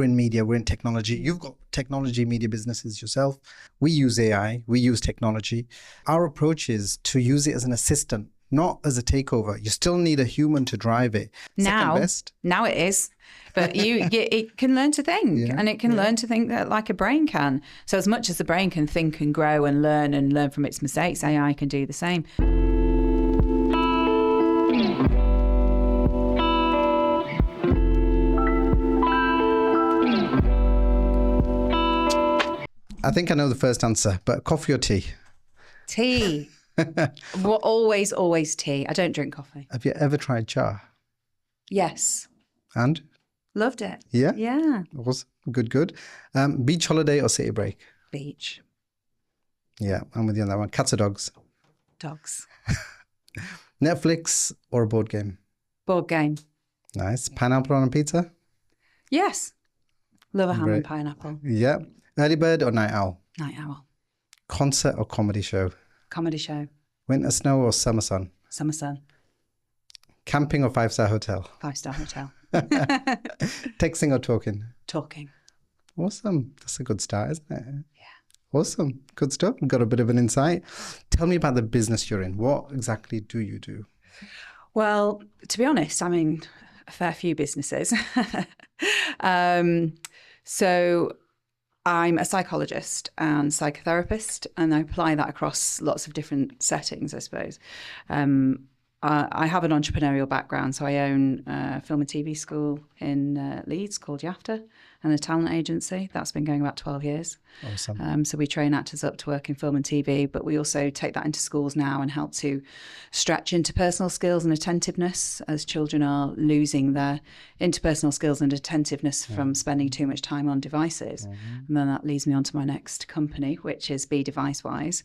We're in media, we're in technology. You've got technology media businesses yourself. We use AI, we use technology. Our approach is to use it as an assistant, not as a takeover. You still need a human to drive it. Now it is. But it can learn to think, and it can learn to think that like a brain can. So as much as the brain can think and grow and learn from its mistakes, AI can do the same. I think I know the first answer, but coffee or tea? Tea. Well, always tea. I don't drink coffee. Have you ever tried cha? Yes. And? Loved it. Yeah? Yeah. Awesome. Good. Beach holiday or city break? Beach. Yeah, I'm with you on that one. Cats or dogs? Dogs. Netflix or a board game? Board game. Nice. Pineapple on a pizza? Yes. Love a ham and pineapple. Yeah. Early bird or night owl? Night owl. Concert or comedy show? Comedy show. Winter snow or summer sun? Summer sun. Camping or 5-star hotel? 5-star hotel. Texting or talking? Talking. Awesome. That's a good start, isn't it? Yeah. Awesome. Good stuff. We've got a bit of an insight. Tell me about the business you're in. What exactly do you do? Well, to be honest, I'm in a fair few businesses. So I'm a psychologist and psychotherapist, and I apply that across lots of different settings, I suppose. I have an entrepreneurial background, so I own a film and TV school in Leeds called YAFTA, and a talent agency. That's been going about 12 years. Awesome. So we train actors up to work in film and TV, but we also take that into schools now and help to stretch interpersonal skills and attentiveness as children are losing their interpersonal skills and attentiveness from spending too much time on devices. And then that leads me on to my next company, which is Be Device Wise.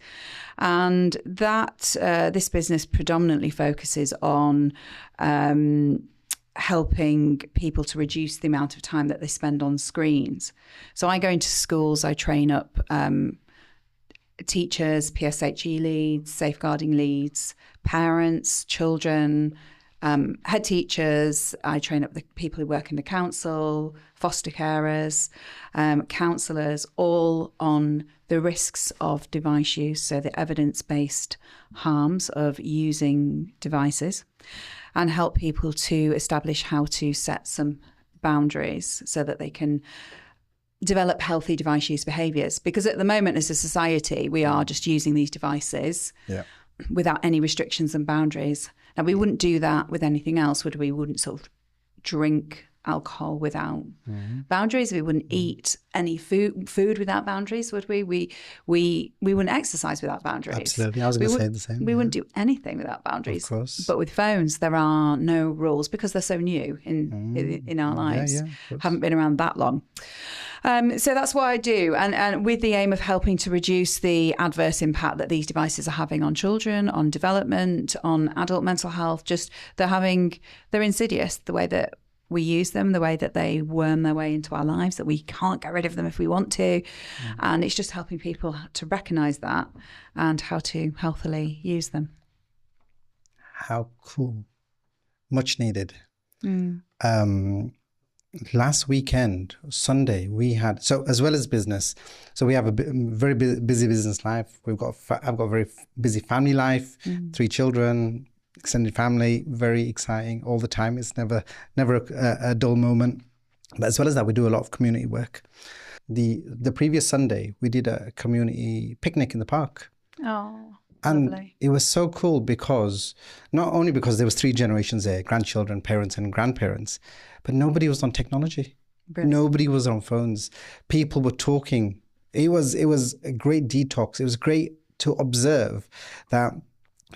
And that this business predominantly focuses on helping people to reduce the amount of time that they spend on screens. So I go into schools, I train up teachers, PSHE leads, safeguarding leads, parents, children, head teachers. I train up the people who work in the council, foster carers, counsellors, all on the risks of device use, so the evidence-based harms of using devices, and help people to establish how to set some boundaries so that they can develop healthy device use behaviours. Because at the moment, as a society, we are just using these devices without any restrictions and boundaries. Now, we wouldn't do that with anything else, would we? We wouldn't sort of drink alcohol without boundaries. We wouldn't eat any food without boundaries, would we? We wouldn't exercise without boundaries. Absolutely. I was going to say the same. We wouldn't do anything without boundaries. Of course. But with phones, there are no rules because they're so new in our lives. Haven't been around that long. So that's what I do. And with the aim of helping to reduce the adverse impact that these devices are having on children, on development, on adult mental health. Just they're insidious, the way that we use them, the way that they worm their way into our lives, that we can't get rid of them if we want to. And it's just helping people to recognise that and how to healthily use them. How cool. Much needed. Last weekend, Sunday, we had, so as well as business, so we have a very busy business life. I've got a very busy family life, 3 children, extended family, very exciting all the time. It's never a dull moment. But as well as that, we do a lot of community work. The previous Sunday, we did a community picnic in the park. Oh, and lovely. It was so cool because not only because there was 3 generations there, grandchildren, parents and grandparents, but nobody was on technology. Brilliant. Nobody was on phones. People were talking. It was a great detox. It was great to observe that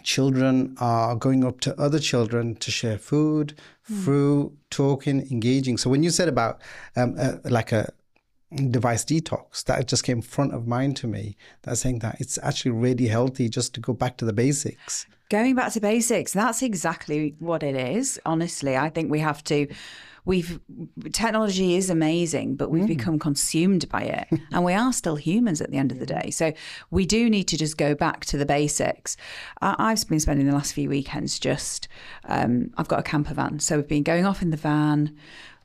children are going up to other children to share food, through talking, engaging. So when you said about like a device detox, that just came front of mind to me. That's saying that it's actually really healthy just to go back to the basics. Going back to basics, that's exactly what it is. Honestly, I think we have to. Technology is amazing, but we've become consumed by it, and we are still humans at the end of the day. So we do need to just go back to the basics. I've been spending the last few weekends I've got a camper van, so we've been going off in the van,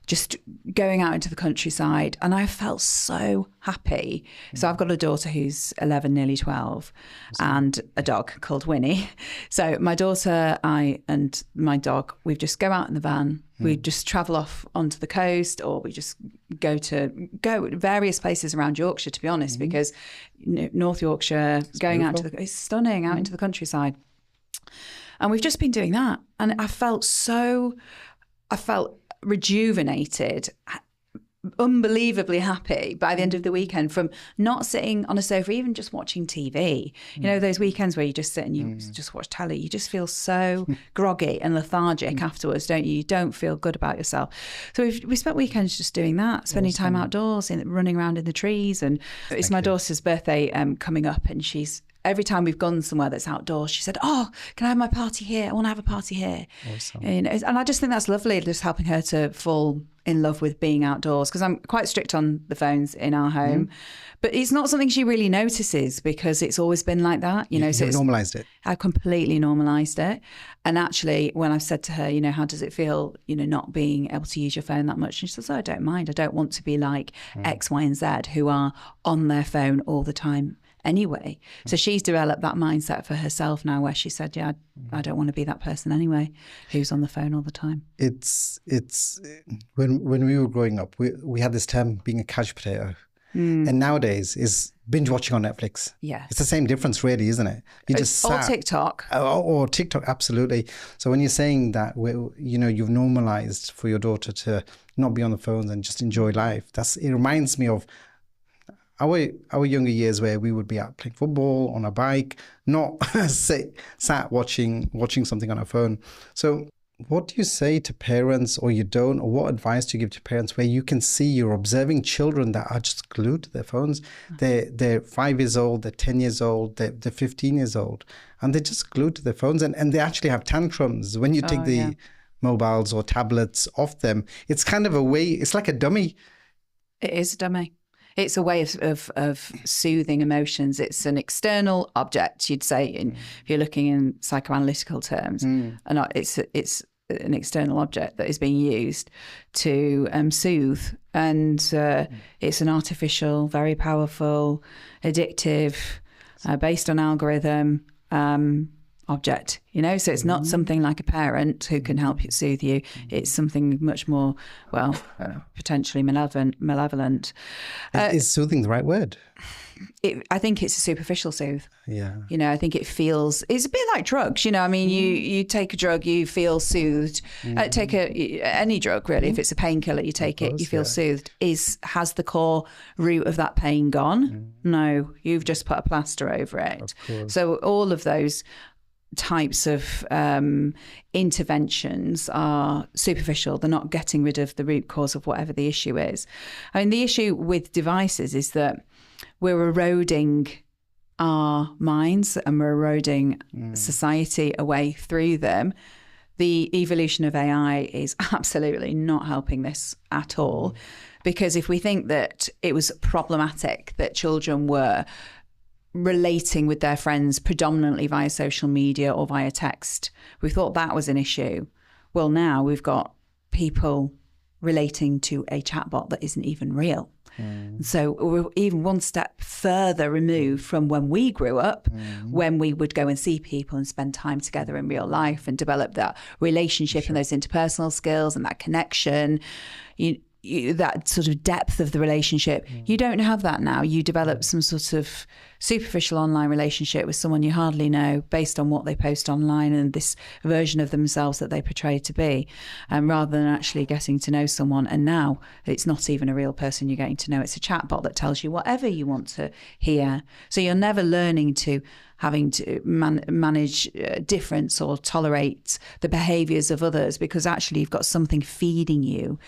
just going out into the countryside, and I felt so happy. So I've got a daughter who's 11, nearly 12, and a dog called Winnie. So my daughter, I and my dog, we just go out in the van. We just travel off onto the coast, or we just go various places around Yorkshire, to be honest, because North Yorkshire, it's going beautiful. It's stunning, out into the countryside. And we've just been doing that. And I felt rejuvenated, unbelievably happy by the end of the weekend from not sitting on a sofa, even just watching TV. You know, those weekends where you just sit and you just watch telly, you just feel so groggy and lethargic afterwards, don't you? You don't feel good about yourself. So we spent weekends just doing that, spending time outdoors, running around in the trees. And it's my daughter's birthday coming up, and every time we've gone somewhere that's outdoors, she said, "Oh, can I have my party here? I want to have a party here." Awesome. And I just think that's lovely, just helping her to fall in love with being outdoors, because I'm quite strict on the phones in our home. But it's not something she really notices, because it's always been like that. So You've normalised it. I completely normalised it. And actually, when I've said to her, how does it feel, not being able to use your phone that much? And she says, "Oh, I don't mind. I don't want to be like X, Y, and Z who are on their phone all the time anyway." So she's developed that mindset for herself now, where she said, "Yeah, I don't want to be that person anyway who's on the phone all the time." It's when we were growing up, we had this term being a couch potato, and nowadays is binge watching on Netflix. Yeah, it's the same difference, really, isn't it? You just or TikTok, or TikTok, absolutely. So when you're saying that, you've normalized for your daughter to not be on the phones and just enjoy life, it reminds me of our younger years, where we would be out playing football on a bike, not sat watching something on our phone. So what do you say to parents, or you don't, or what advice do you give to parents where you can see you're observing children that are just glued to their phones? They're 5 years old, they're 10 years old, they're 15 years old, and they're just glued to their phones, and they actually have tantrums when you take the mobiles or tablets off them. It's kind of a way, it's like a dummy. It is a dummy. It's a way of soothing emotions. It's an external object, you'd say, if you're looking in psychoanalytical terms. And it's an external object that is being used to soothe. And it's an artificial, very powerful, addictive, based on algorithm object, so it's not something like a parent who can help you soothe you. It's something much more, potentially malevolent. Is soothing the right word? I think it's a superficial soothe. Yeah. I think it's a bit like drugs. You take a drug, you feel soothed. Take any drug, really. If it's a painkiller, you take it, you feel soothed. Has the core root of that pain gone? No, you've just put a plaster over it. Of course. So all of those types of interventions are superficial. They're not getting rid of the root cause of whatever the issue is. I mean, the issue with devices is that we're eroding our minds and we're eroding society away through them. The evolution of AI is absolutely not helping this at all, because if we think that it was problematic that children were relating with their friends predominantly via social media or via text, we thought that was an issue. Well, now we've got people relating to a chatbot that isn't even real. So we're even one step further removed from when we grew up, when we would go and see people and spend time together in real life and develop that relationship and those interpersonal skills and that connection. That sort of depth of the relationship. You don't have that now. You develop some sort of superficial online relationship with someone you hardly know based on what they post online and this version of themselves that they portray to be, rather than actually getting to know someone. And now it's not even a real person you're getting to know. It's a chatbot that tells you whatever you want to hear. So you're never learning to having to manage difference or tolerate the behaviours of others, because actually you've got something feeding you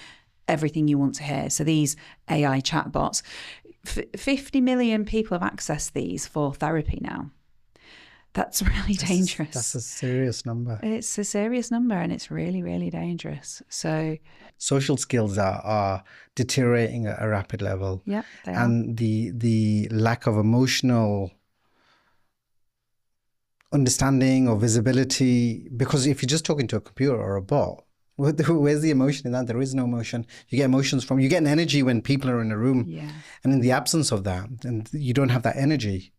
everything you want to hear. So these AI chatbots, 50 million people have accessed these for therapy now. That's really dangerous. That's a serious number. It's a serious number, and it's really, really dangerous. So social skills are deteriorating at a rapid level. Yeah, they are. And the lack of emotional understanding or visibility, because if you're just talking to a computer or a bot, Where's the emotion in that? There is no emotion. You get emotions you get an energy when people are in a room. Yeah. And in the absence of that, and you don't have that energy,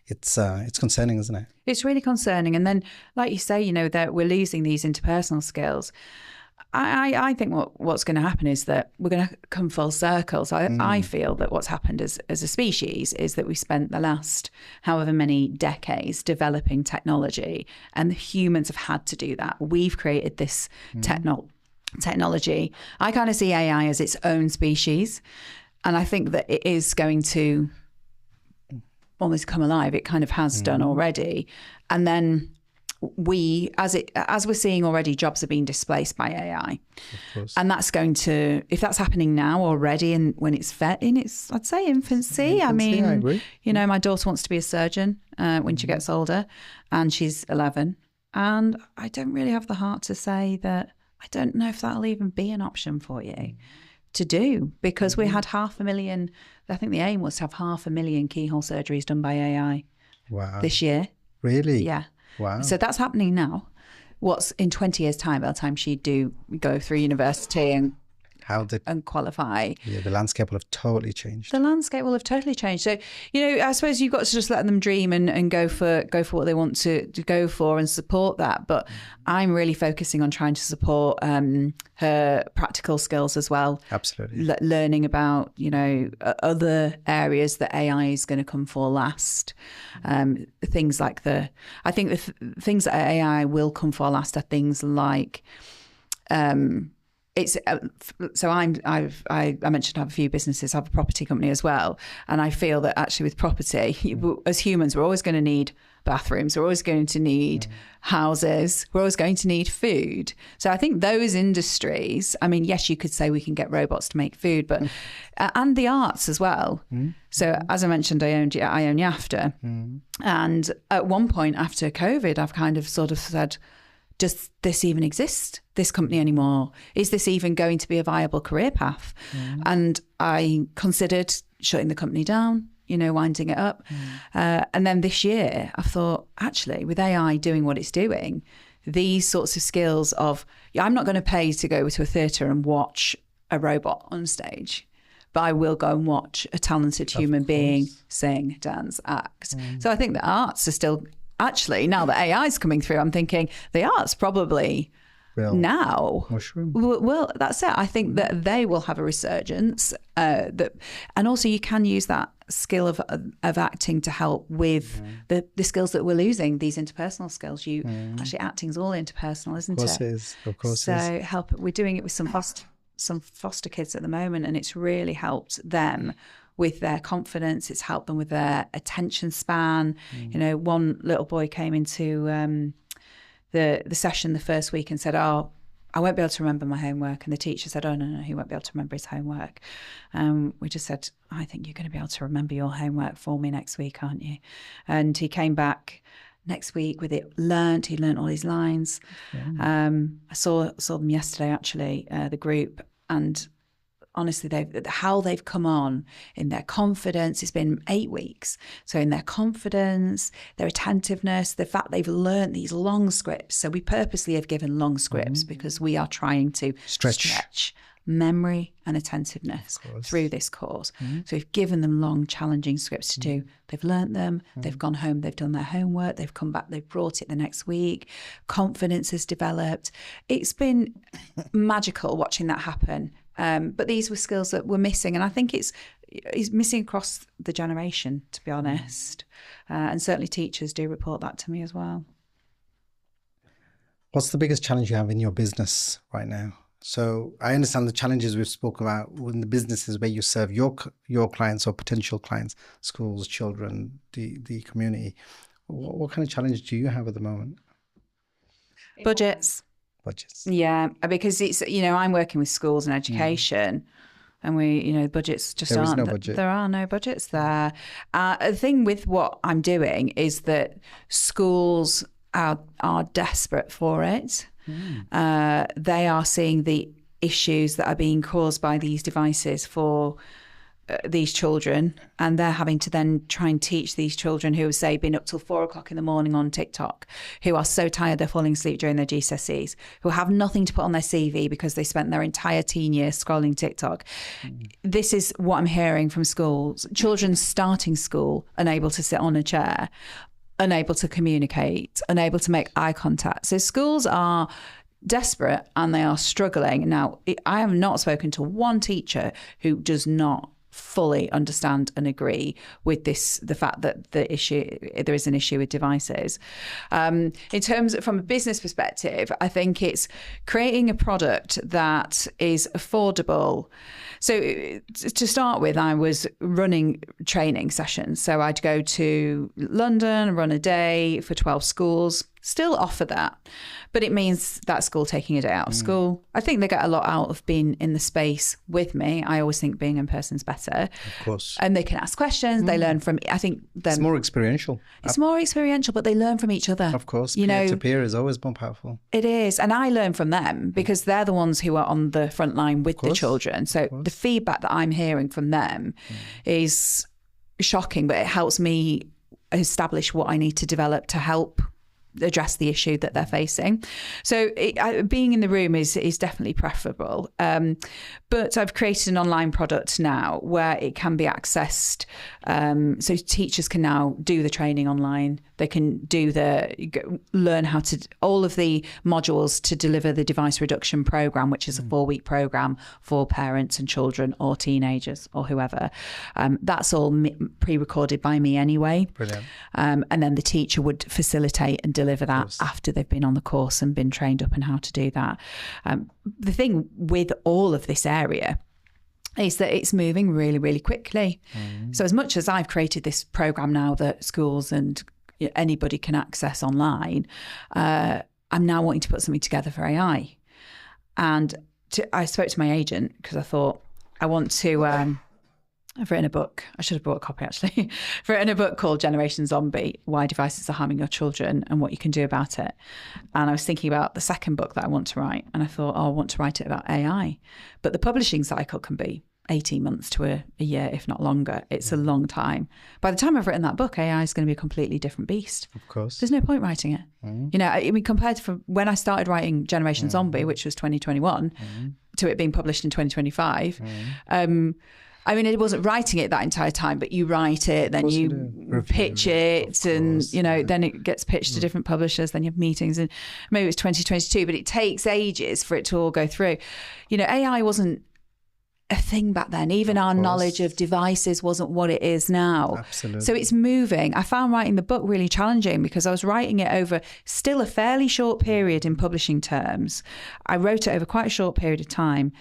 it's concerning, isn't it? It's really concerning. And then, like you say, that we're losing these interpersonal skills. I think what's going to happen is that we're going to come full circle. So I feel that what's happened as a species is that we spent the last however many decades developing technology, and the humans have had to do that. We've created this technology. I kind of see AI as its own species, and I think that it is going to almost come alive. It kind of has done already, and then as we're seeing already, jobs are being displaced by AI, and that's going to, if that's happening now already, and when it's in its, I'd say, infancy. I mean, I agree. My daughter wants to be a surgeon when she gets older, and she's 11, and I don't really have the heart to say that I don't know if that'll even be an option for you to do, because we had 500,000. I think the aim was to have 500,000 keyhole surgeries done by AI this year. Really? Yeah. Wow. So that's happening now. What's in 20 years' time, by the time she'd go through university and qualify. Yeah, the landscape will have totally changed. The landscape will have totally changed. So, I suppose you've got to just let them dream and go for what they want to go for and support that. But I'm really focusing on trying to support her practical skills as well. Absolutely. Learning about, other areas that AI is going to come for last. Things like I think the things that AI will come for last are things like, so I mentioned I have a few businesses. I have a property company as well, and I feel that actually with property, as humans, we're always going to need bathrooms. We're always going to need houses. We're always going to need food. So I think those industries. I mean, yes, you could say we can get robots to make food, but and the arts as well. So as I mentioned, I own YAFTA, and at one point after COVID, I've kind of sort of said, does this even exist, this company anymore? Is this even going to be a viable career path? And I considered shutting the company down, winding it up. And then this year, I thought, actually, with AI doing what it's doing, these sorts of skills of, I'm not going to pay to go to a theatre and watch a robot on stage, but I will go and watch a talented human being sing, dance, act. So I think the arts are still... Actually, now that AI is coming through, I'm thinking the arts probably now. Mushroom. Well, that's it. I think that they will have a resurgence. And also you can use that skill of acting to help with the skills that we're losing, these interpersonal skills. Actually, acting's all interpersonal, isn't it? Of course it is. Of course it is. So we're doing it with some foster kids at the moment, and it's really helped them with their confidence. It's helped them with their attention span. One little boy came into the session the first week and said, I won't be able to remember my homework. And the teacher said, oh, no, he won't be able to remember his homework. We just said, I think you're going to be able to remember your homework for me next week, aren't you? And he came back next week with it learnt. He learnt all his lines. I saw them yesterday, actually, the group, and honestly, how they've come on in their confidence. It's been 8 weeks. So in their confidence, their attentiveness, the fact they've learnt these long scripts. So we purposely have given long scripts because we are trying to stretch memory and attentiveness through this course. So we've given them long, challenging scripts to do. They've learnt them. They've gone home. They've done their homework. They've come back. They've brought it the next week. Confidence has developed. It's been magical watching that happen. But these were skills that were missing, and I think it's missing across the generation, to be honest. And certainly teachers do report that to me as well. What's the biggest challenge you have in your business right now? So I understand the challenges we've spoken about in the businesses where you serve your clients or potential clients, schools, children, the community. What kind of challenge do you have at the moment? Budgets. Yeah, because it's, I'm working with schools and education, and we, budgets just aren't. There is no budget. There are no budgets there. The thing with what I'm doing is that schools are desperate for it. They are seeing the issues that are being caused by these devices for these children, and they're having to then try and teach these children who have, say, been up till 4 o'clock in the morning on TikTok, who are so tired they're falling asleep during their GCSEs, who have nothing to put on their CV because they spent their entire teen year scrolling TikTok. This is what I'm hearing from schools. Children starting school unable to sit on a chair, unable to communicate, unable to make eye contact. So schools are desperate and they are struggling. Now, I have not spoken to one teacher who does not fully understand and agree with the fact that there is an issue with devices. In terms of, from a business perspective, I think it's creating a product that is affordable. So to start with, I was running training sessions. So I'd go to London, run a day for 12 schools, still offer that. But it means that school taking a day out of school. I think they get a lot out of being in the space with me. I always think being in person is better. Of course. And they can ask questions. They learn from, I think it's more experiential. It's more experiential, but they learn from each other. Of course. Peer to peer is always more powerful. It is. And I learn from them because they're the ones who are on the front line with the children. So the feedback that I'm hearing from them is shocking, but it helps me establish what I need to develop to help address the issue that they're facing. So being in the room is definitely preferable. But I've created an online product now where it can be accessed. So teachers can now do the training online. They can learn how to, all of the modules to deliver the device reduction program, which is a 4-week program for parents and children or teenagers or whoever. That's all pre-recorded by me anyway. Brilliant. And then the teacher would facilitate and deliver that after they've been on the course and been trained up on how to do that. The thing with all of this area is that it's moving really, really quickly. So as much as I've created this program now that schools and anybody can access online, I'm now wanting to put something together for AI. And I spoke to my agent because I thought I want to... I've written a book. I should have brought a copy, actually. I've written a book called Generation Zombie, Why Devices Are Harming Your Children and What You Can Do About It. And I was thinking about the second book that I want to write. And I thought, I want to write it about AI. But the publishing cycle can be 18 months to a year, if not longer. It's a long time. By the time I've written that book, AI is going to be a completely different beast. Of course. There's no point writing it. You know, I mean, compared to when I started writing Generation Zombie, which was 2021, to it being published in 2025, I mean, it wasn't writing it that entire time, but you write it, then you pitch it, and, you know, then it gets pitched to different publishers, then you have meetings, and maybe it was 2022, but it takes ages for it to all go through. You know, AI wasn't a thing back then. Even our knowledge of devices wasn't what it is now. Absolutely. So it's moving. I found writing the book really challenging because I was writing it over still a fairly short period in publishing terms. I wrote it over quite a short period of time.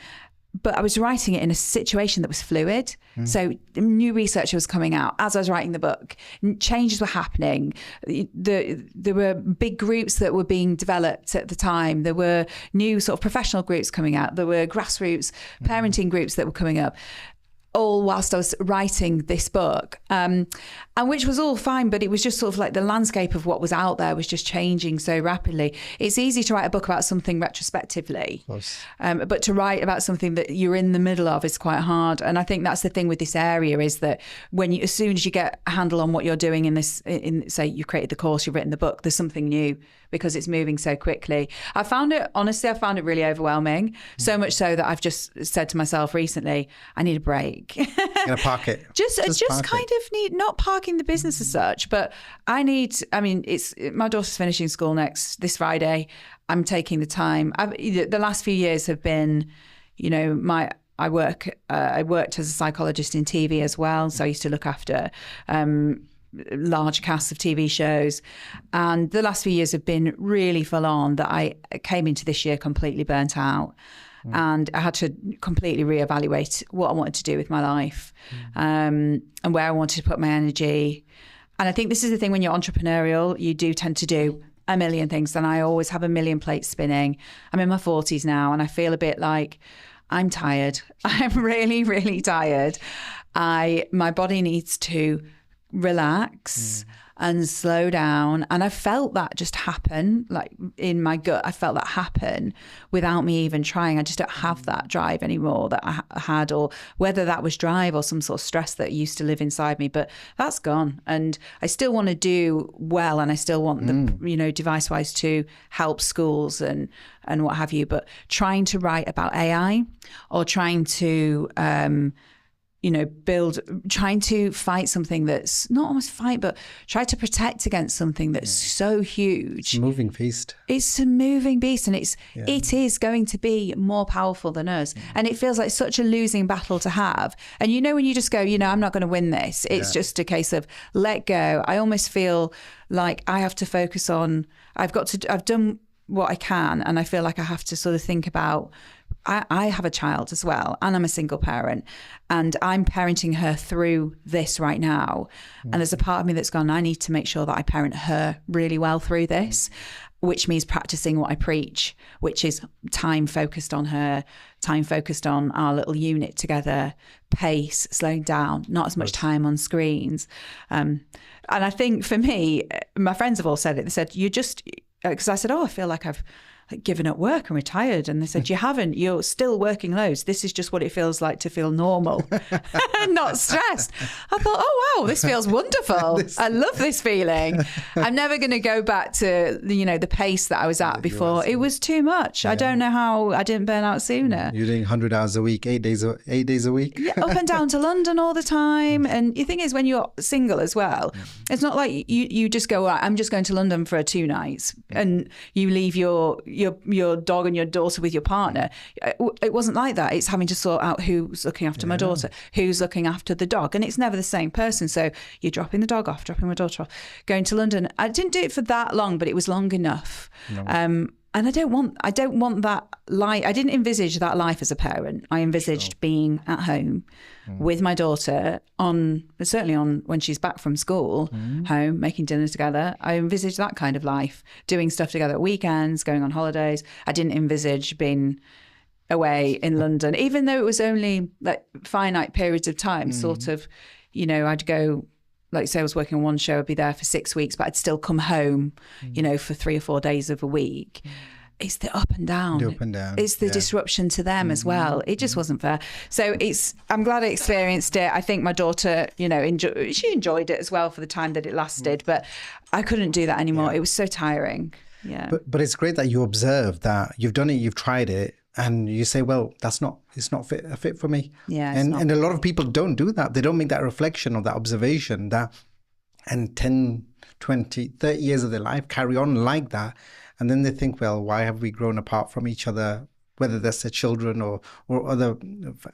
But I was writing it in a situation that was fluid. So new research was coming out as I was writing the book. Changes were happening. There were big groups that were being developed at the time. There were new sort of professional groups coming out. There were grassroots parenting groups that were coming up, all whilst I was writing this book, and which was all fine, but it was just sort of like the landscape of what was out there was just changing so rapidly. It's easy to write a book about something retrospectively, but to write about something that you're in the middle of is quite hard. And I think that's the thing with this area is that as soon as you get a handle on what you're doing in say you created the course, you've written the book, there's something new because it's moving so quickly. I found it really overwhelming, so much so that I've just said to myself recently, I need a break. You're gonna park it. just kind of need, not parking the business as such, but it's my daughter's finishing school this Friday. I'm taking the time. The last few years have been, you know, I worked as a psychologist in TV as well. So I used to look after large casts of TV shows. And the last few years have been really full on that I came into this year completely burnt out. And I had to completely reevaluate what I wanted to do with my life and where I wanted to put my energy. And I think this is the thing when you're entrepreneurial, you do tend to do a million things. And I always have a million plates spinning. I'm in my 40s now and I feel a bit like I'm tired. I'm really, really tired. My body needs to relax. and slow down. And I felt that just happen, like in my gut, I felt that happen without me even trying. I just don't have that drive anymore that I had, or whether that was drive or some sort of stress that used to live inside me, but that's gone. And I still want to do well, and I still want the, device wise to help schools and what have you, but trying to write about AI or trying to, trying to fight something that's not almost fight, but try to protect against something that's so huge. It's a moving feast. It's a moving beast, and it is going to be more powerful than us. And it feels like such a losing battle to have. And when you just go, I'm not going to win this. It's just a case of let go. I almost feel like I have to focus on, I've done what I can, and I feel like I have to sort of think about, I have a child as well, and I'm a single parent, and I'm parenting her through this right now. And there's a part of me that's gone, I need to make sure that I parent her really well through this, which means practicing what I preach, which is time focused on her, time focused on our little unit together, pace, slowing down, not as much time on screens. And I think for me, my friends have all said it. They said, because I said, I feel like I've given up work and retired. And they said, you haven't, you're still working loads. This is just what it feels like to feel normal and not stressed. I thought, oh, wow, this feels wonderful. I love this feeling. I'm never going to go back to, the pace that I was at before. It was too much. Yeah. I don't know how I didn't burn out sooner. You're doing 100 hours a week, 8 days a week. Yeah, up and down to London all the time. And the thing is, when you're single as well, it's not like you just go, I'm just going to London for 2 nights, and you leave your dog and your daughter with your partner. It wasn't like that. It's having to sort out who's looking after my daughter, who's looking after the dog, and it's never the same person. So you're dropping the dog off, dropping my daughter off, going to London. I didn't do it for that long, but it was long enough. No. And I don't want that life. I didn't envisage that life as a parent. I envisaged being at home with my daughter certainly on when she's back from school, home, making dinner together. I envisaged that kind of life, doing stuff together at weekends, going on holidays. I didn't envisage being away in London, even though it was only like finite periods of time, sort of, I'd go, like say I was working on one show, I'd be there for 6 weeks, but I'd still come home, for 3 or 4 days of a week. It's the up and down. The up and down. It's the disruption to them as well. It just wasn't fair. So I'm glad I experienced it. I think my daughter, she enjoyed it as well for the time that it lasted, but I couldn't do that anymore. It was so tiring. Yeah. But it's great that you observe that you've done it, you've tried it, and you say, well, it's not a fit for me. Yeah. And a lot of people don't do that. They don't make that reflection or that observation and 10, 20, 30 years of their life carry on like that. And then they think, well, why have we grown apart from each other, whether that's their children or other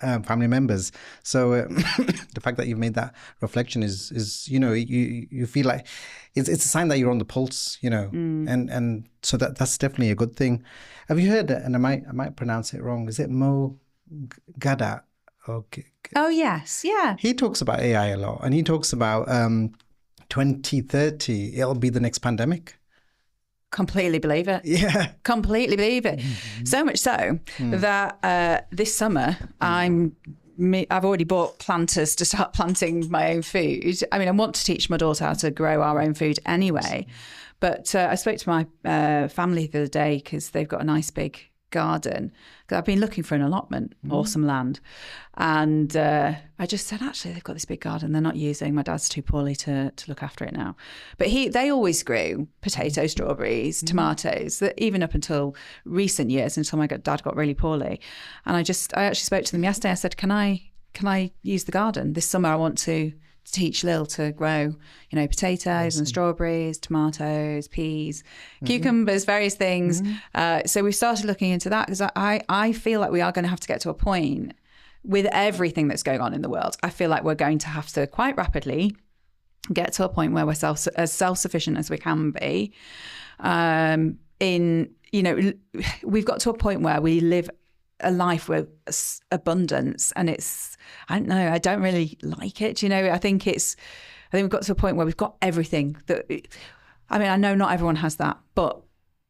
family members? So the fact that you've made that reflection is you feel like it's a sign that you're on the pulse, and so that's definitely a good thing. Have you heard it? And I might pronounce it wrong. Is it Mo Gadat? Oh, yes. Yeah. He talks about AI a lot, and he talks about 2030, it'll be the next pandemic. Completely believe it. Yeah. Completely believe it. So much so that this summer I've already bought planters to start planting my own food. I mean, I want to teach my daughter how to grow our own food anyway. But I spoke to my family the other day because they've got a nice big garden. I've been looking for an allotment or some land. And I just said, actually, they've got this big garden they're not using. My dad's too poorly to look after it now. But they always grew potatoes, strawberries, tomatoes, even up until recent years, until my dad got really poorly. And I actually spoke to them yesterday. I said, can I use the garden? This summer I want to teach Lil to grow, potatoes and strawberries, tomatoes, peas, cucumbers, various things. So we started looking into that because I feel like we are going to have to get to a point with everything that's going on in the world. I feel like we're going to have to quite rapidly get to a point where we're as self-sufficient as we can be. We've got to a point where we live a life with abundance, and I don't know, I don't really like it. I think we've got to a point where we've got everything I know not everyone has that, but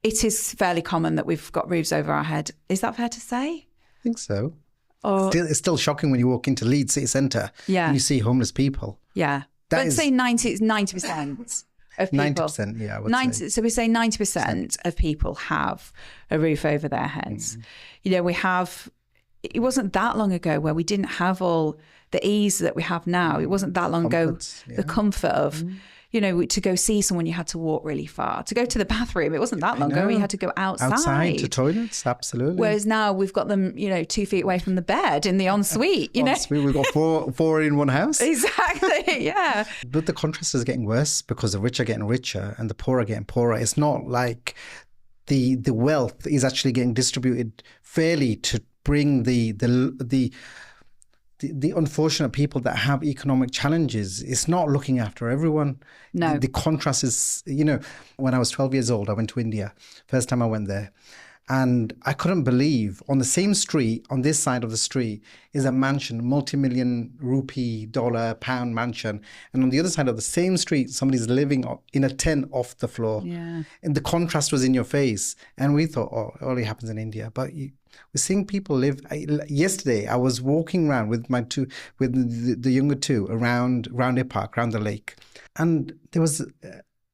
it is fairly common that we've got roofs over our head. Is that fair to say? I think so. It's still shocking when you walk into Leeds city centre and you see homeless people. Yeah. But say 90%. of people. 90%, yeah, I would say. So we say 90% of people have a roof over their heads. You know, it wasn't that long ago where we didn't have all the ease that we have now. It wasn't that long ago, the comfort of, you know, to go see someone, you had to walk really far. To go to the bathroom, it wasn't that long ago. You had to go outside. Outside to toilets, absolutely. Whereas now we've got them, you know, 2 feet away from the bed in the ensuite, you know. We've got four in one house. Exactly, yeah. But the contrast is getting worse because the rich are getting richer and the poor are getting poorer. It's not like the wealth is actually getting distributed fairly to bring the unfortunate people that have economic challenges. It's not looking after everyone. No. The contrast is, you know, when I was 12 years old, I went to India. First time I went there. And I couldn't believe on the same street, on this side of the street, is a mansion, multi-million rupee, dollar, pound mansion. And on the other side of the same street, somebody's living in a tent off the floor. Yeah. And the contrast was in your face. And we thought, oh, it only happens in India. But we're seeing people live. Yesterday, I was walking around with the younger two around Roundhay Park, around the lake. And there was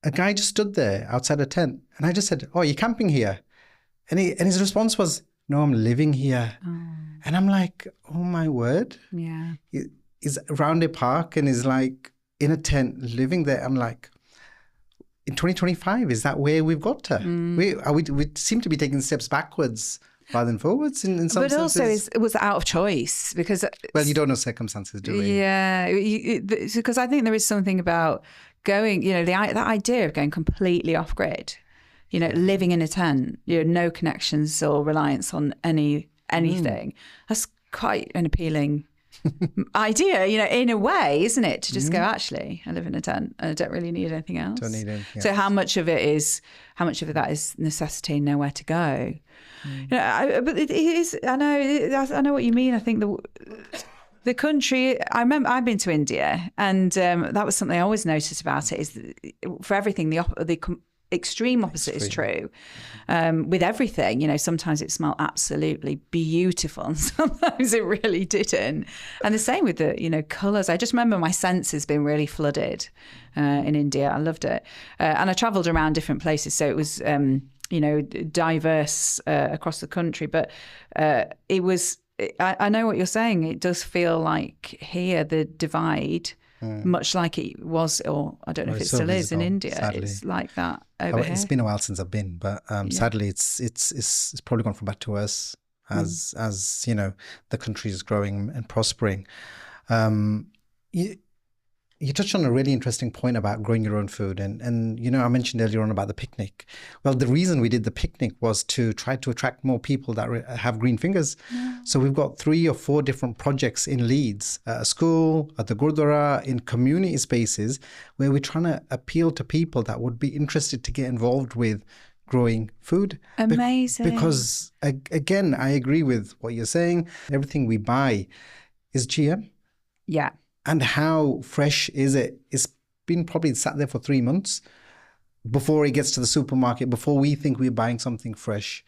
a guy just stood there outside a tent. And I just said, oh, you're camping here? And his response was, no, I'm living here. Oh. And I'm like, oh my word. Yeah. He's around a park and is like in a tent living there. I'm like, in 2025, is that where we've got to? We seem to be taking steps backwards rather than forwards in some senses. But also it was out of choice because... Well, you don't know circumstances, do we? Yeah. Because I think there is something about going, you know, that idea of going completely off grid. You know, living in a tent, you know, no connections or reliance on anything. That's quite an appealing idea, you know, in a way, isn't it? To just go, actually, I live in a tent and I don't really need anything else. Don't need anything else. So how much of that is necessity and nowhere to go? You know, but it is. I know what you mean. I think the country. I remember I've been to India, and that was something I always noticed about it. Is for everything the extreme opposite is true with everything. You know, sometimes it smelled absolutely beautiful and sometimes it really didn't. And the same with the, you know, colours. I just remember my senses being really flooded in India. I loved it. And I travelled around different places. So it was, you know, diverse across the country. But it was, I know what you're saying. It does feel like here the divide... much like it was, or I don't know if it still is in India. Sadly. It's like that over here. It's been a while since I've been, but sadly, it's probably gone from bad to worse as you know, the country is growing and prospering. You touched on a really interesting point about growing your own food. And you know, I mentioned earlier on about the picnic. Well, the reason we did the picnic was to try to attract more people that have green fingers. Yeah. So we've got 3 or 4 different projects in Leeds, at a school, at the Gurdwara, in community spaces, where we're trying to appeal to people that would be interested to get involved with growing food. Amazing. Because again, I agree with what you're saying. Everything we buy is GM. Yeah. And how fresh is it? It's been probably sat there for 3 months before it gets to the supermarket, before we think we're buying something fresh.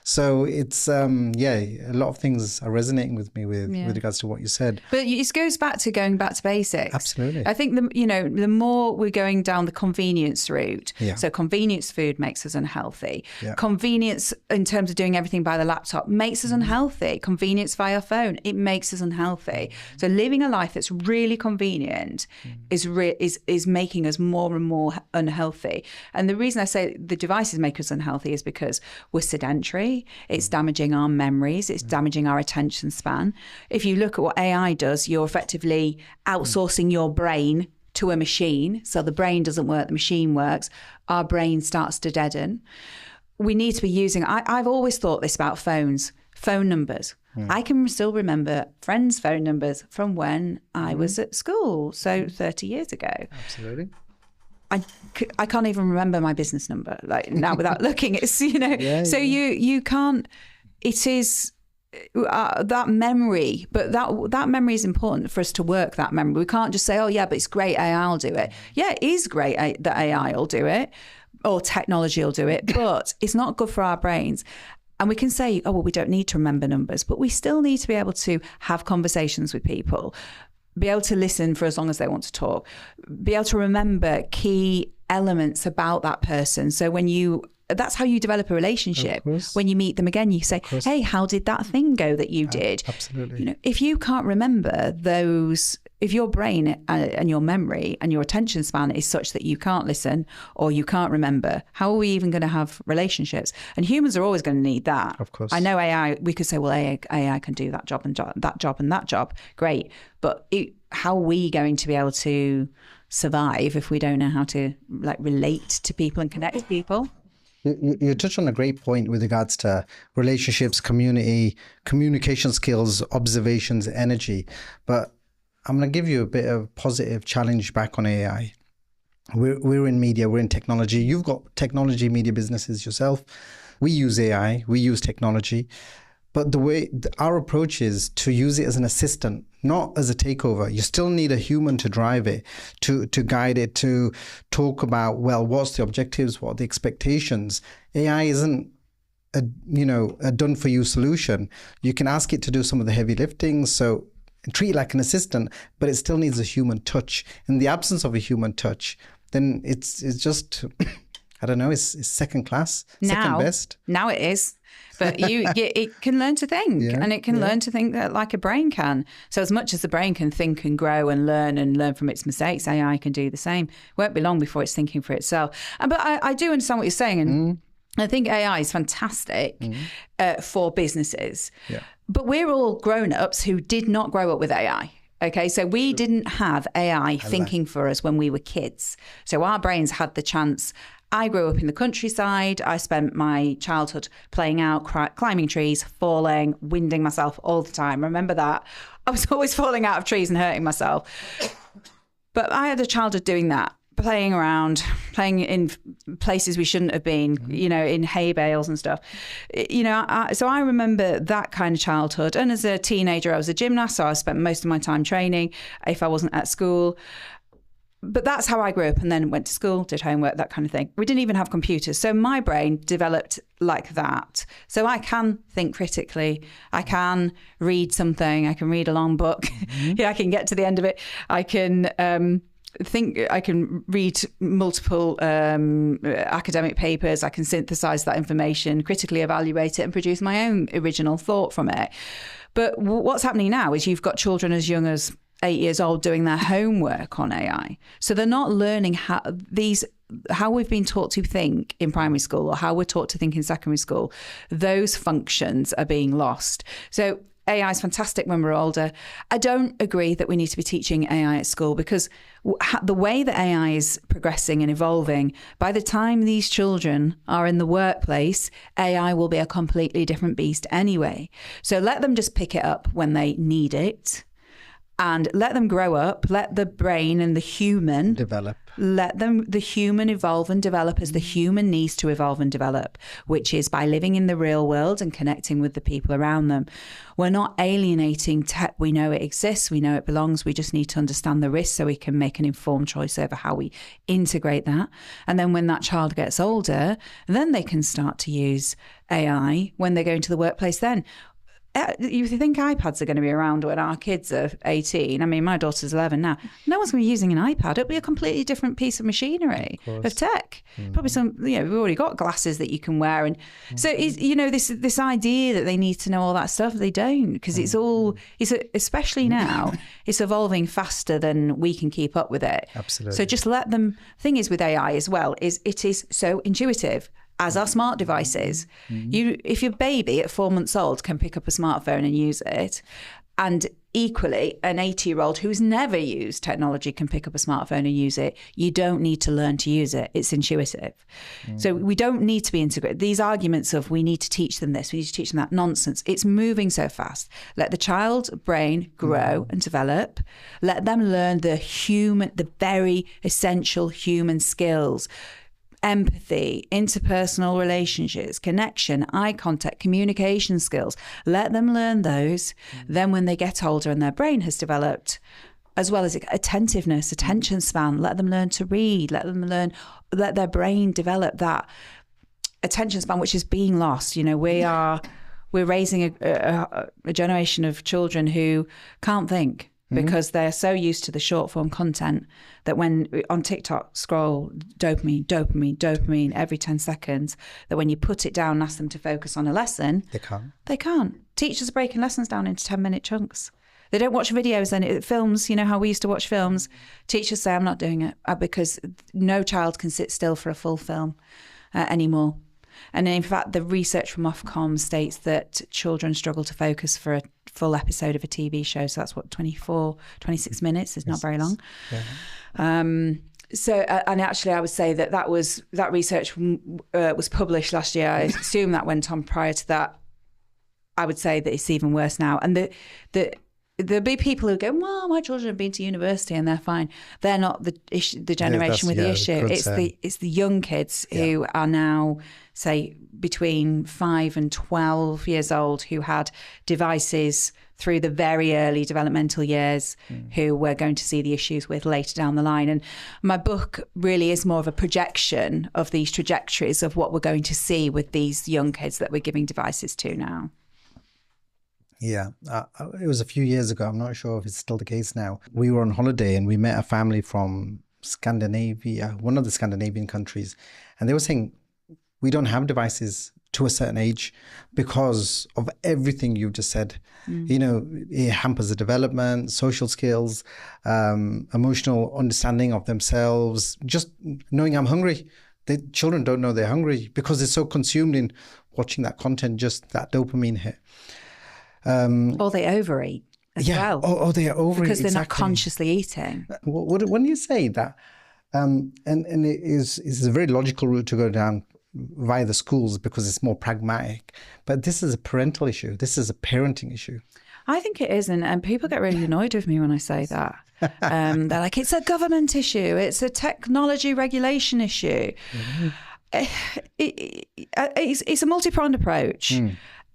So it's, a lot of things are resonating with me with regards to what you said. But it goes back to going back to basics. Absolutely. I think, the more we're going down the convenience route, so convenience food makes us unhealthy. Yeah. Convenience in terms of doing everything by the laptop makes us unhealthy. Convenience via phone, it makes us unhealthy. So living a life that's really convenient is making us more and more unhealthy. And the reason I say the devices make us unhealthy is because we're sedentary. It's damaging our memories. It's damaging our attention span. If you look at what AI does, you're effectively outsourcing your brain to a machine. So the brain doesn't work, the machine works. Our brain starts to deaden. We need to be using, I've always thought this about phone numbers. I can still remember friends' phone numbers from when I was at school, so 30 years ago. Absolutely. I can't even remember my business number like now without looking. It's so you can't. It is that memory, but that memory is important for us to work that memory. We can't just say, oh yeah, but it's great, AI will do it. Yeah, it is great that AI will do it or technology will do it, but it's not good for our brains. And we can say, oh well, we don't need to remember numbers, but we still need to be able to have conversations with people. Be able to listen for as long as they want to talk, be able to remember key elements about that person. So that's how you develop a relationship. When you meet them again, you say, hey, how did that thing go that you did? Absolutely. If you can't remember those, if your brain and your memory and your attention span is such that you can't listen or you can't remember, how are we even going to have relationships? And humans are always going to need that. Of course. I know AI, we could say, well, AI can do that job and that job and that job. Great. But how are we going to be able to survive if we don't know how to relate to people and connect to people? You touched on a great point with regards to relationships, community, communication skills, observations, energy. But I'm going to give you a bit of positive challenge back on AI. We're in media, we're in technology. You've got technology media businesses yourself. We use AI, we use technology. But our approach is to use it as an assistant, not as a takeover. You still need a human to drive it, to guide it, to talk about, well, what's the objectives, what are the expectations. AI isn't a done-for-you solution. You can ask it to do some of the heavy lifting, so treat it like an assistant, but it still needs a human touch. In the absence of a human touch, then it's just, I don't know, it's second class, second best. Now it is. But it can learn to think, and it can learn to think that like a brain can. So as much as the brain can think and grow and learn from its mistakes, AI can do the same. It won't be long before it's thinking for itself. But I do understand what you're saying, and I think AI is fantastic for businesses. Yeah. But we're all grown-ups who did not grow up with AI. Okay, so we didn't have AI thinking for us when we were kids. So our brains had the chance. I grew up in the countryside. I spent my childhood playing out, climbing trees, falling, winding myself all the time. Remember that? I was always falling out of trees and hurting myself. But I had a childhood doing that, playing around, playing in places we shouldn't have been, in hay bales and stuff. So I remember that kind of childhood. And as a teenager, I was a gymnast, so I spent most of my time training if I wasn't at school. But that's how I grew up, and then went to school, did homework, that kind of thing. We didn't even have computers. So my brain developed like that. So I can think critically. I can read something. I can read a long book. I can get to the end of it. I can I can read multiple academic papers. I can synthesize that information, critically evaluate it, and produce my own original thought from it. But what's happening now is you've got children as young as 8 years old doing their homework on AI. So they're not learning how we've been taught to think in primary school or how we're taught to think in secondary school. Those functions are being lost. So AI is fantastic when we're older. I don't agree that we need to be teaching AI at school, because the way that AI is progressing and evolving, by the time these children are in the workplace, AI will be a completely different beast anyway. So let them just pick it up when they need it. And let them grow up, let the brain and the human develop. Let the human evolve and develop as the human needs to evolve and develop, which is by living in the real world and connecting with the people around them. We're not alienating tech. We know it exists. We know it belongs. We just need to understand the risks so we can make an informed choice over how we integrate that. And then when that child gets older, then they can start to use AI when they go into the workplace then. You think iPads are going to be around when our kids are 18? I mean, my daughter's 11 now. No one's going to be using an iPad. It'll be a completely different piece of machinery, of tech. Probably some, we've already got glasses that you can wear. And so, this idea that they need to know all that stuff, they don't, because especially now, it's evolving faster than we can keep up with it. Absolutely. So just let them, thing is with AI as well, is it is so intuitive. As are smart devices. If your baby at 4 months old can pick up a smartphone and use it, and equally an 80-year-old who's never used technology can pick up a smartphone and use it, you don't need to learn to use it. It's intuitive. So we don't need to be integrated. These arguments of we need to teach them this, we need to teach them that, nonsense. It's moving so fast. Let the child's brain grow and develop. Let them learn the very essential human skills. Empathy, interpersonal relationships, connection, eye contact, communication skills. Let them learn those. Then when they get older and their brain has developed, as well as attentiveness, attention span, let them learn to read, let their brain develop that attention span, which is being lost. We're raising a generation of children who can't think. because they're so used to the short form content that when on TikTok scroll dopamine every 10 seconds, that when you put it down and ask them to focus on a lesson, they can't. Teachers are breaking lessons down into 10-minute chunks. They don't watch videos and films, you know how we used to watch films. Teachers say, I'm not doing it, because no child can sit still for a full film anymore. And in fact, the research from Ofcom states that children struggle to focus for a full episode of a TV show. So that's what, 26 minutes is not very long. Yeah. So, and actually I would say that research was published last year. I assume that went on prior to that. I would say that it's even worse now. And there'll be people who go, well, my children have been to university and they're fine. They're not the generation with the issue. It's the young kids who are now, say, between 5 and 12 years old, who had devices through the very early developmental years, who we're going to see the issues with later down the line. And my book really is more of a projection of these trajectories of what we're going to see with these young kids that we're giving devices to now. Yeah, it was a few years ago. I'm not sure if it's still the case now. We were on holiday and we met a family from Scandinavia, one of the Scandinavian countries. And they were saying, we don't have devices to a certain age because of everything you've just said. You know, it hampers the development, social skills, emotional understanding of themselves, just knowing I'm hungry. The children don't know they're hungry because they're so consumed in watching that content, just that dopamine hit. Or they overeat as well. Or they overeat. Because they're not consciously eating. When you say that, and it is a very logical route to go down via the schools because it's more pragmatic. But this is a parental issue. This is a parenting issue. I think it is. And people get really annoyed with me when I say that. They're like, it's a government issue. It's a technology regulation issue. It's a multi-pronged approach.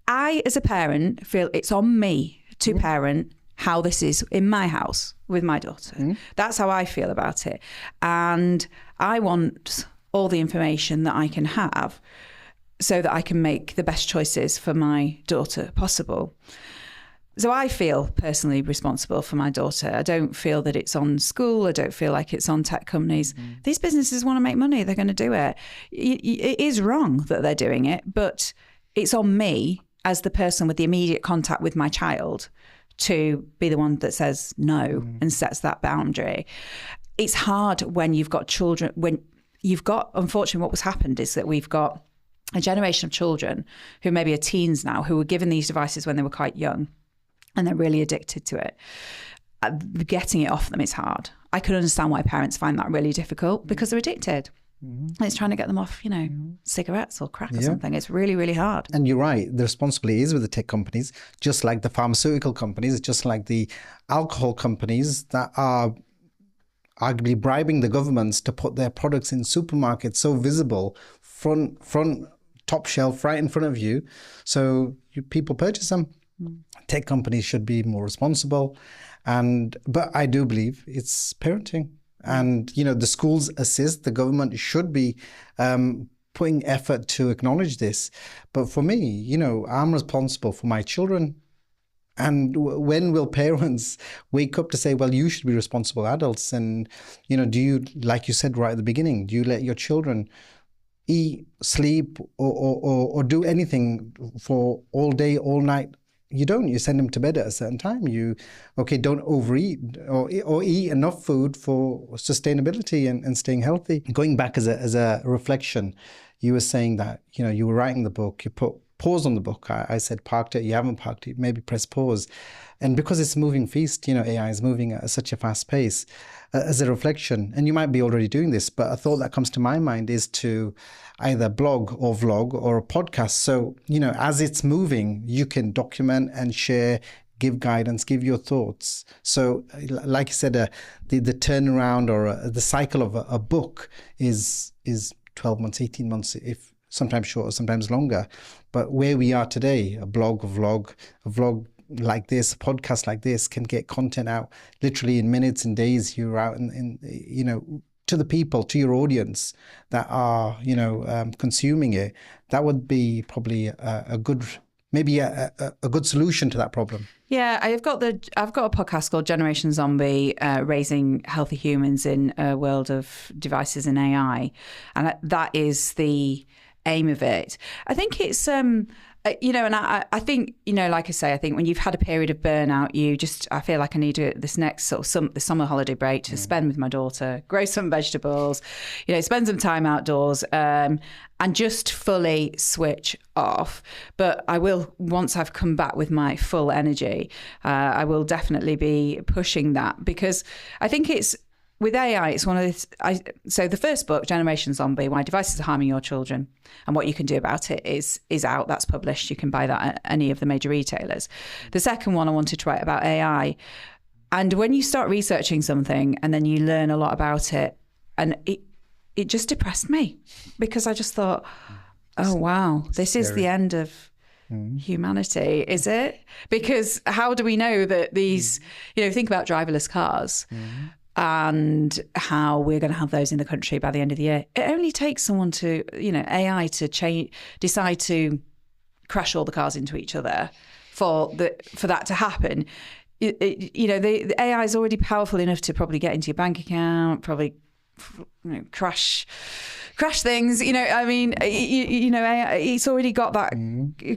I, as a parent, feel it's on me to parent how this is in my house with my daughter. That's how I feel about it. And I want all the information that I can have so that I can make the best choices for my daughter possible. So I feel personally responsible for my daughter. I don't feel that it's on school. I don't feel like it's on tech companies. These businesses want to make money. They're going to do it. It is wrong that they're doing it, but it's on me as the person with the immediate contact with my child to be the one that says no and sets that boundary. It's hard when you've got children, unfortunately, what was happened is that we've got a generation of children who maybe are teens now, who were given these devices when they were quite young, and they're really addicted to it. Getting it off them is hard. I could understand why parents find that really difficult because they're addicted. And it's trying to get them off, cigarettes or crack or something. It's really, really hard. And you're right. The responsibility is with the tech companies, just like the pharmaceutical companies, just like the alcohol companies that are arguably bribing the governments to put their products in supermarkets so visible, front top shelf, right in front of you. So people purchase them. Tech companies should be more responsible. But I do believe it's parenting. And, the schools assist, the government should be putting effort to acknowledge this. But for me, I'm responsible for my children. And when will parents wake up to say, well, you should be responsible adults? And, do you, like you said right at the beginning, do you let your children eat, sleep, or do anything for all day, all night? You don't. You send them to bed at a certain time. Don't overeat or eat enough food for sustainability and staying healthy. Going back as a reflection, you were saying that, you were writing the book, you put pause on the book. I said parked it, you haven't parked it, maybe press pause. And because it's a moving feast, AI is moving at such a fast pace. As a reflection, and you might be already doing this, but a thought that comes to my mind is to either blog or vlog or a podcast. So, as it's moving, you can document and share, give guidance, give your thoughts. So, like you said, the turnaround or the cycle of a book is 12 months, 18 months, if sometimes shorter, sometimes longer. But where we are today, a blog, a vlog like this, a podcast like this can get content out literally in minutes and days. You're out in to the people, to your audience that are, consuming it. That would be probably a good maybe a good solution to that problem? Yeah, I've got a podcast called Generation Zombie, Raising Healthy Humans in a World of Devices and AI, and that is the aim of it. I think it's and I think, like I say, I think when you've had a period of burnout, I feel like I need this next sort of the summer holiday break to spend with my daughter, grow some vegetables, spend some time outdoors, and just fully switch off. But I will, once I've come back with my full energy, I will definitely be pushing that, because I think with AI, it's one of this. So the first book, Generation Zombie: Why Devices Are Harming Your Children and What You Can Do About It, is out. That's published. You can buy that at any of the major retailers. The second one, I wanted to write about AI. And when you start researching something and then you learn a lot about it, and it just depressed me, because I just thought, oh, wow, this is the end of humanity, is it? Because how do we know that these, think about driverless cars. And how we're going to have those in the country by the end of the year. It only takes someone to, AI to decide to crash all the cars into each other for that to happen. The AI is already powerful enough to probably get into your bank account, probably crash things. It's already got that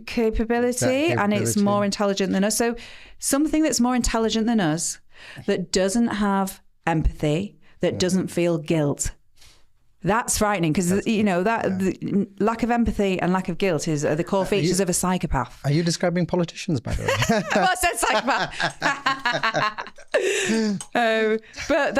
capability, and it's more intelligent than us. So something that's more intelligent than us, that doesn't have empathy, that doesn't feel guilt. That's frightening, because the lack of empathy and lack of guilt are the core features of a psychopath. Are you describing politicians, by the way? Well, I said psychopath. But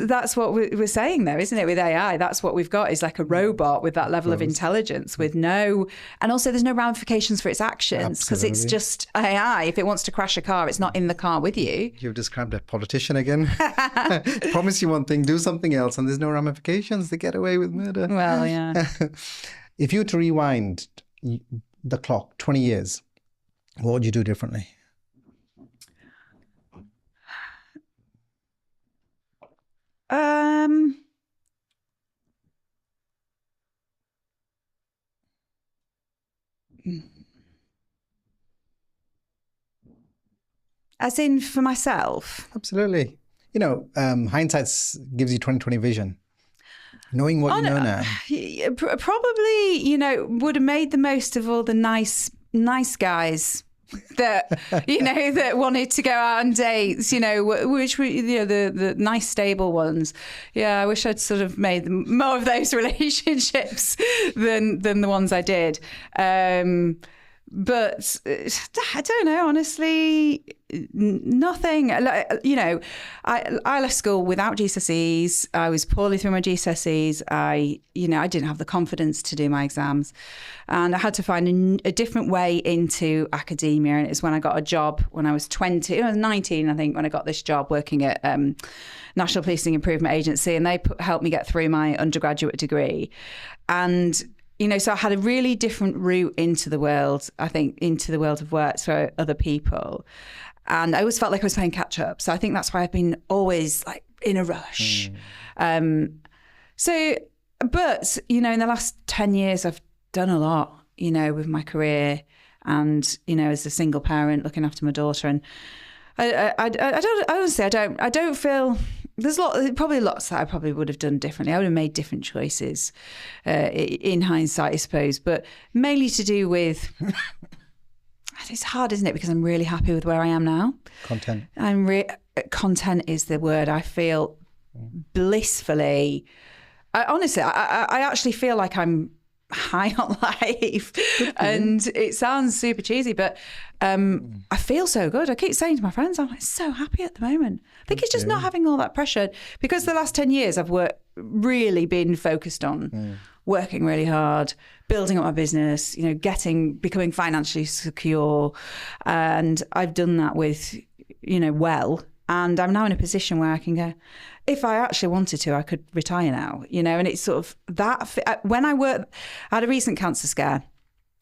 that's what we're saying, though, isn't it? With AI, that's what we've got, is like a robot with that level of intelligence, and also there's no ramifications for its actions, because it's just AI. If it wants to crash a car, it's not in the car with you. You've described a politician again. Promise you one thing, do something else, and there's no ramifications. They get away with murder. Well, yeah. If you were to rewind the clock 20 years, what would you do differently? As in for myself? Absolutely. Hindsight gives you 20/20 vision. Knowing what you know now. Probably, would have made the most of all the nice guys that, that wanted to go out on dates, which were, the nice, stable ones. Yeah, I wish I'd sort of made more of those relationships than the ones I did. But I don't know, honestly, nothing. I left school without GCSEs. I was poorly through my GCSEs. I didn't have the confidence to do my exams, and I had to find a different way into academia. And it's when I got a job when I was 20. I was 19, I think, when I got this job working at National Policing Improvement Agency, and they helped me get through my undergraduate degree. And so I had a really different route into the world, I think, into the world of work for other people. And I always felt like I was playing catch up. So I think that's why I've been always like in a rush. But, in the last 10 years, I've done a lot, with my career and, as a single parent looking after my daughter. And I don't feel... There's probably lots that I probably would have done differently. I would have made different choices in hindsight, I suppose, but mainly to do with, it's hard, isn't it? Because I'm really happy with where I am now. Content. Content is the word. I feel blissfully, honestly, I actually feel like I'm high on life. And it sounds super cheesy, but I feel so good. I keep saying to my friends, I'm like so happy at the moment. I think it's just not having all that pressure, because the last 10 years I've really been focused on working really hard, building up my business, becoming financially secure. And I've done that with, well. And I'm now in a position where I can go, if I actually wanted to, I could retire now, and it's sort of that. When I had a recent cancer scare,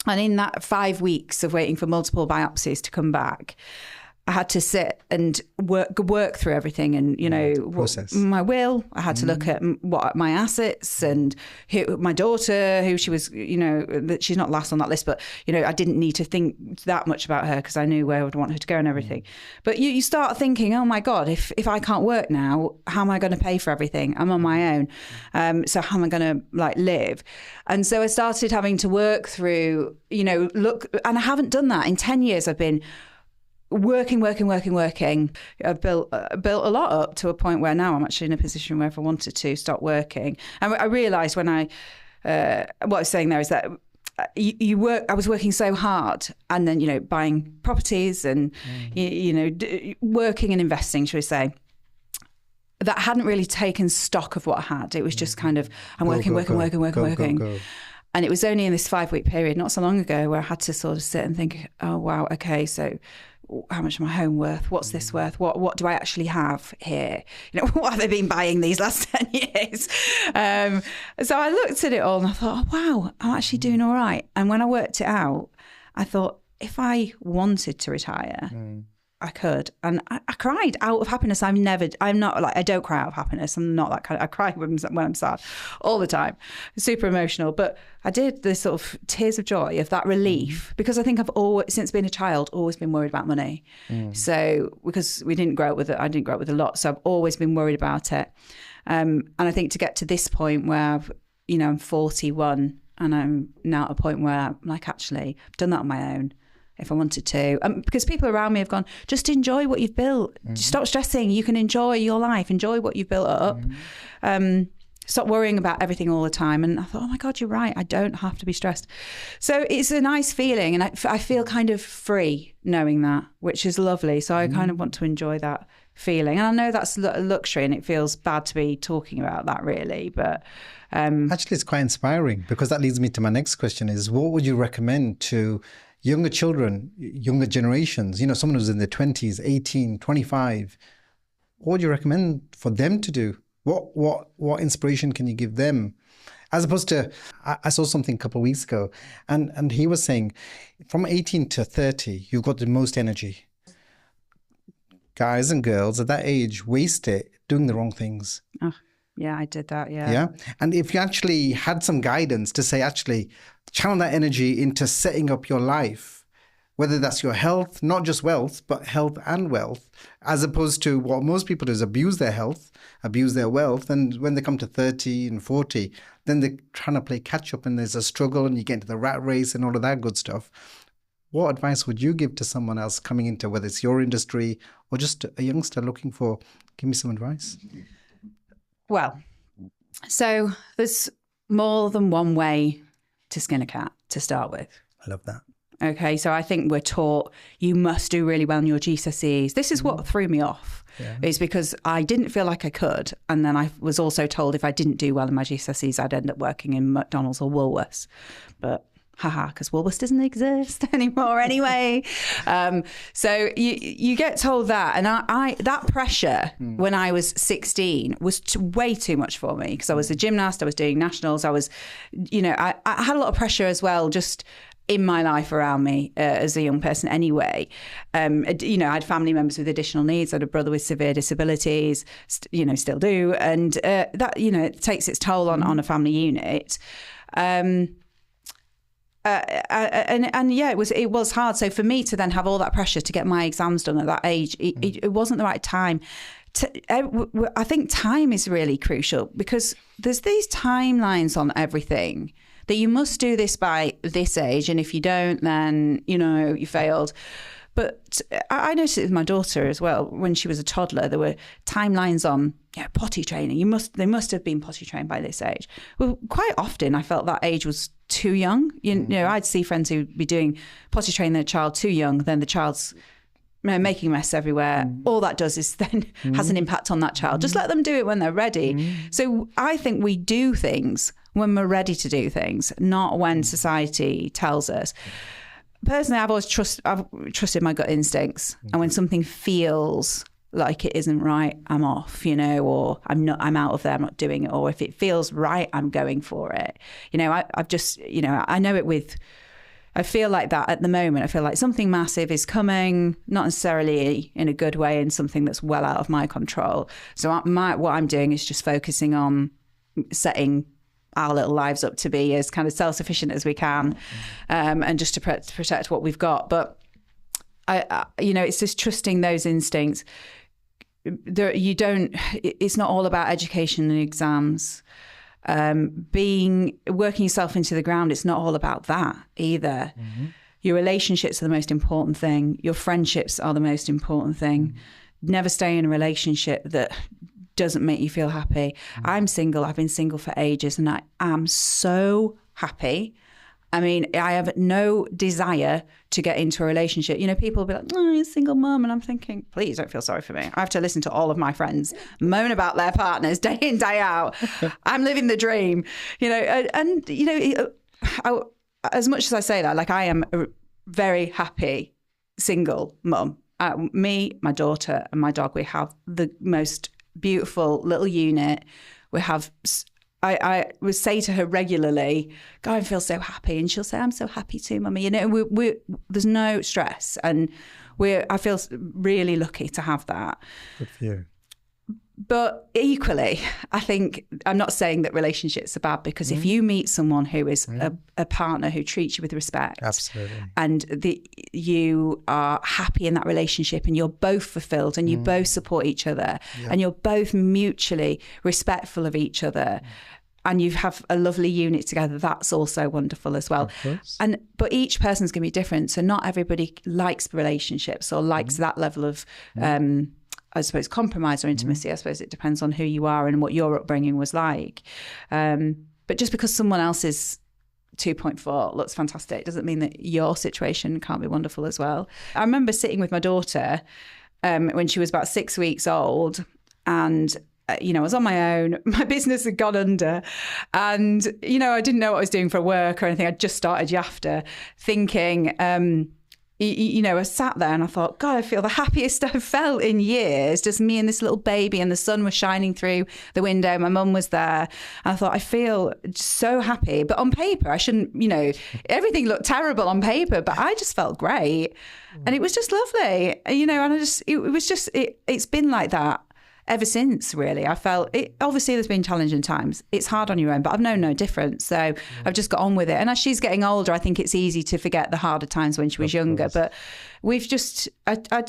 and in that 5 weeks of waiting for multiple biopsies to come back, I had to sit and work through everything, and Process. my will. I had to look at what my assets and my daughter, who she was. She's not last on that list, but I didn't need to think that much about her because I knew where I would want her to go and everything. But you start thinking, oh my God, if I can't work now, how am I going to pay for everything? I'm on my own, so how am I going to live? And so I started having to work through, look, and I haven't done that in 10 years. I've been working. I've built a lot up to a point where now I'm actually in a position where if I wanted to stop working, and I realised when what I was saying there is that you work. I was working so hard, and then buying properties and working and investing, shall we say. That hadn't really taken stock of what I had. It was just kind of I'm working. Go. And it was only in this 5-week period, not so long ago, where I had to sort of sit and think, oh, wow, okay, so how much is my home worth? What's this worth? What do I actually have here? What have I been buying these last 10 years? So I looked at it all and I thought, oh, wow, I'm actually doing all right. And when I worked it out, I thought, if I wanted to retire, I could. And I cried out of happiness. I don't cry out of happiness. I'm not that kind of, I cry when I'm sad all the time. Super emotional. But I did this sort of tears of joy of that relief, because I think I've always, since being a child, always been worried about money. So, because I didn't grow up with a lot. So I've always been worried about it. And I think to get to this point where I'm 41 and I'm now at a point where I'm like, actually, I've done that on my own. If I wanted to, because people around me have gone, just enjoy what you've built. Stop stressing. You can enjoy your life. Enjoy what you've built up. Stop worrying about everything all the time. And I thought, oh my God, you're right. I don't have to be stressed. So it's a nice feeling, and I feel kind of free knowing that, which is lovely. So I kind of want to enjoy that feeling. And I know that's a luxury, and it feels bad to be talking about that, really. But actually, it's quite inspiring, because that leads me to my next question: is what would you recommend to younger children, younger generations, someone who's in their 20s, 18, 25, what would you recommend for them to do? What inspiration can you give them? As opposed to, I saw something a couple of weeks ago, and he was saying, from 18 to 30, you've got the most energy. Guys and girls at that age waste it doing the wrong things. Oh, yeah, I did that, yeah. Yeah, and if you actually had some guidance to say, actually, channel that energy into setting up your life, whether that's your health, not just wealth, but health and wealth, as opposed to what most people do is abuse their health, abuse their wealth. And when they come to 30 and 40, then they're trying to play catch up, and there's a struggle, and you get into the rat race and all of that good stuff. What advice would you give to someone else coming into, whether it's your industry or just a youngster looking for, give me some advice? Well, so there's more than one way to skin a cat to start with. I love that. Okay, so I think we're taught you must do really well in your GCSEs. This is what threw me off, is because I didn't feel like I could. And then I was also told if I didn't do well in my GCSEs, I'd end up working in McDonald's or Woolworths. But because Woolworths doesn't exist anymore anyway. So you get told that. And I that pressure when I was 16 was way too much for me, because I was a gymnast, I was doing nationals, I was, I had a lot of pressure as well, just in my life around me as a young person anyway. I had family members with additional needs. I had a brother with severe disabilities, still do. And that, it takes its toll on a family unit. It was hard. So for me to then have all that pressure to get my exams done at that age, it wasn't the right time. I think time is really crucial, because there's these timelines on everything that you must do this by this age, and if you don't, then you failed. But I noticed it with my daughter as well. When she was a toddler, there were timelines on potty training. They must have been potty trained by this age. Well, quite often I felt that age was too young. I'd see friends who'd be doing potty training their child too young, then the child's making a mess everywhere. All that does is then has an impact on that child. Just let them do it when they're ready. So I think we do things when we're ready to do things, not when society tells us. Personally, I've always trusted my gut instincts, and when something feels like it isn't right, I'm off, or I'm out of there, I'm not doing it. Or if it feels right, I'm going for it. I've just, I know it with I feel like that at the moment. I feel like something massive is coming, not necessarily in a good way, and something that's well out of my control. So what I'm doing is just focusing on setting our little lives up to be as kind of self-sufficient as we can, and just to protect what we've got. But it's just trusting those instincts. It's not all about education and exams. Working yourself into the ground, it's not all about that either. Your relationships are the most important thing. Your friendships are the most important thing. Never stay in a relationship that doesn't make you feel happy. I'm single. I've been single for ages, and I am so happy. I mean, I have no desire to get into a relationship. People will be like, "Oh, you're a single mum," and I'm thinking, please don't feel sorry for me. I have to listen to all of my friends moan about their partners day in, day out. I'm living the dream, as much as I say that, like, I am a very happy single mum. Me, my daughter, and my dog, we have the most beautiful little unit. We have. I would say to her regularly, "Go and feel so happy," and she'll say, "I'm so happy too, Mummy." There's no stress, and I feel really lucky to have that. Good for you. But equally, I think I'm not saying that relationships are bad, because if you meet someone who is a partner who treats you with respect, absolutely, and you are happy in that relationship, and you're both fulfilled, and you both support each other, and you're both mutually respectful of each other, and you have a lovely unit together, that's also wonderful as well. Of course. But each person's going to be different, so not everybody likes relationships or likes that level of I suppose, compromise or intimacy. I suppose it depends on who you are and what your upbringing was like. But just because someone else's 2.4 looks fantastic doesn't mean that your situation can't be wonderful as well. I remember sitting with my daughter when she was about 6 weeks old, and I was on my own. My business had gone under, and I didn't know what I was doing for work or anything. I'd just started YAFTA, thinking. I sat there and I thought, God, I feel the happiest I've felt in years. Just me and this little baby, and the sun was shining through the window. My mum was there. And I thought, I feel so happy. But on paper, I shouldn't, everything looked terrible on paper, but I just felt great. And it was just lovely, and it's been like that ever since, really. I felt it. Obviously, there's been challenging times. It's hard on your own, but I've known no difference. So I've just got on with it. And as she's getting older, I think it's easy to forget the harder times when she was younger. But we've just,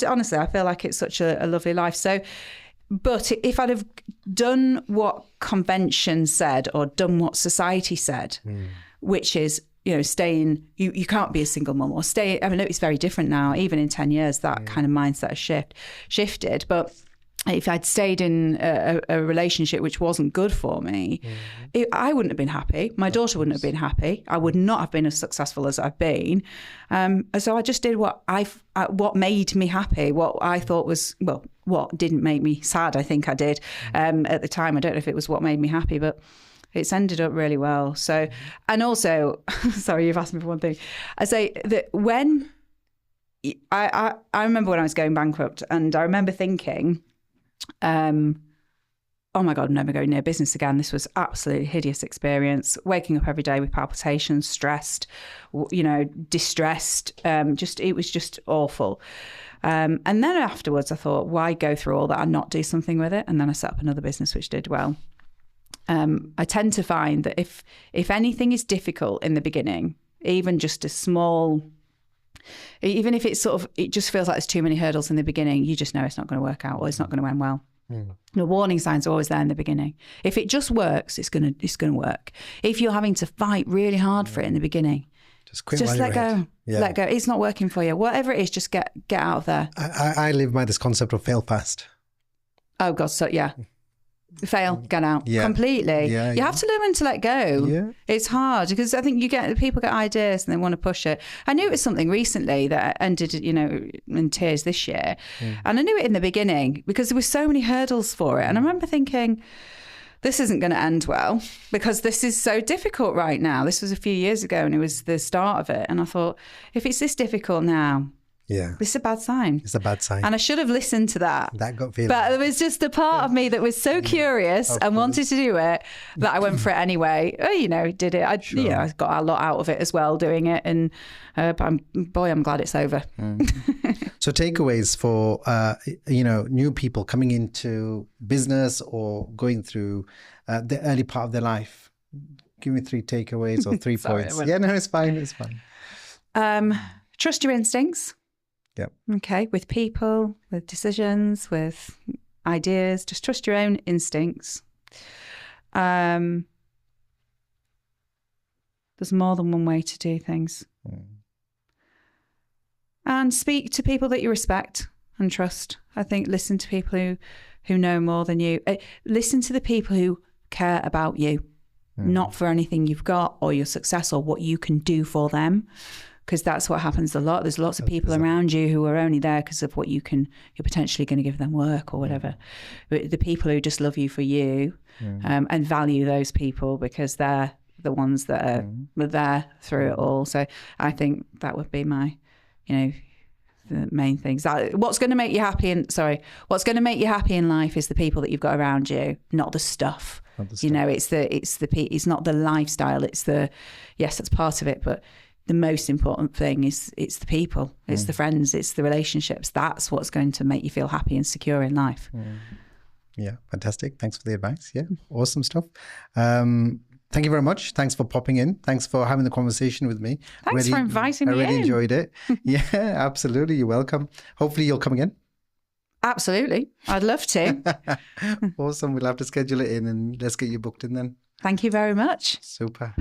honestly, I feel like it's such a lovely life. So, but if I'd have done what convention said, or done what society said, which is, staying, you can't be a single mum, or stay. I mean, it's very different now. Even in 10 years, that kind of mindset has shifted. But if I'd stayed in a relationship which wasn't good for me, I wouldn't have been happy. My daughter wouldn't have been happy. I would not have been as successful as I've been. So I just did what made me happy, what I thought was, what didn't make me sad, I think I did at the time. I don't know if it was what made me happy, but it's ended up really well. So, and also, sorry, you've asked me for one thing. I say that when I remember when I was going bankrupt, and I remember thinking, oh my God, I'm never going near business again. This was absolutely hideous experience. Waking up every day with palpitations, stressed, distressed. It was just awful. And then afterwards I thought, why go through all that and not do something with it? And then I set up another business which did well. I tend to find that if anything is difficult in the beginning, even just a small, even if it's it just feels like there's too many hurdles in the beginning, you just know it's not going to work out, or it's not going to end well. The warning signs are always there in the beginning. If it just works, it's going to work. If you're having to fight really hard for it in the beginning, just let go. Yeah. Let go. It's not working for you. Whatever it is, just get out of there. I live by this concept of fail fast. Oh God, so yeah. Fail, get out completely. You have to learn when to let go. Yeah. It's hard because I think people get ideas and they want to push it. I knew it was something recently that ended, in tears this year. And I knew it in the beginning because there were so many hurdles for it. And I remember thinking, this isn't going to end well because this is so difficult right now. This was a few years ago and it was the start of it. And I thought, if it's this difficult now, Yeah. This is a bad sign. It's a bad sign. And I should have listened to that. That gut feeling. But there was just a part of me that was so curious and wanted to do it that I went for it anyway. Did it. I got a lot out of it as well doing it. And I'm glad it's over. So takeaways for, new people coming into business or going through the early part of their life. Give me 3 takeaways or 3 points. Yeah, no, it's fine. It's fine. Trust your instincts. Yep. Okay. With people, with decisions, with ideas, just trust your own instincts. There's more than one way to do things. And speak to people that you respect and trust. I think listen to people who know more than you. Listen to the people who care about you, not for anything you've got or your success or what you can do for them. Because that's what happens a lot. There's lots of people around you who are only there because of what you're potentially going to give them work or whatever. But the people who just love you for you and value those people because they're the ones that are there through it all. So I think that would be my, the main things. What's going to make you happy in life is the people that you've got around you, not the stuff. It's not the lifestyle. Yes, that's part of it, but the most important thing is it's the people, it's the friends, it's the relationships. That's what's going to make you feel happy and secure in life. Yeah, fantastic. Thanks for the advice. Yeah, awesome stuff. Thank you very much. Thanks for popping in. Thanks for having the conversation with me. Thanks for inviting me in. I really enjoyed it. Yeah, absolutely. You're welcome. Hopefully you'll come again. Absolutely. I'd love to. Awesome. We'll have to schedule it in and let's get you booked in then. Thank you very much. Super.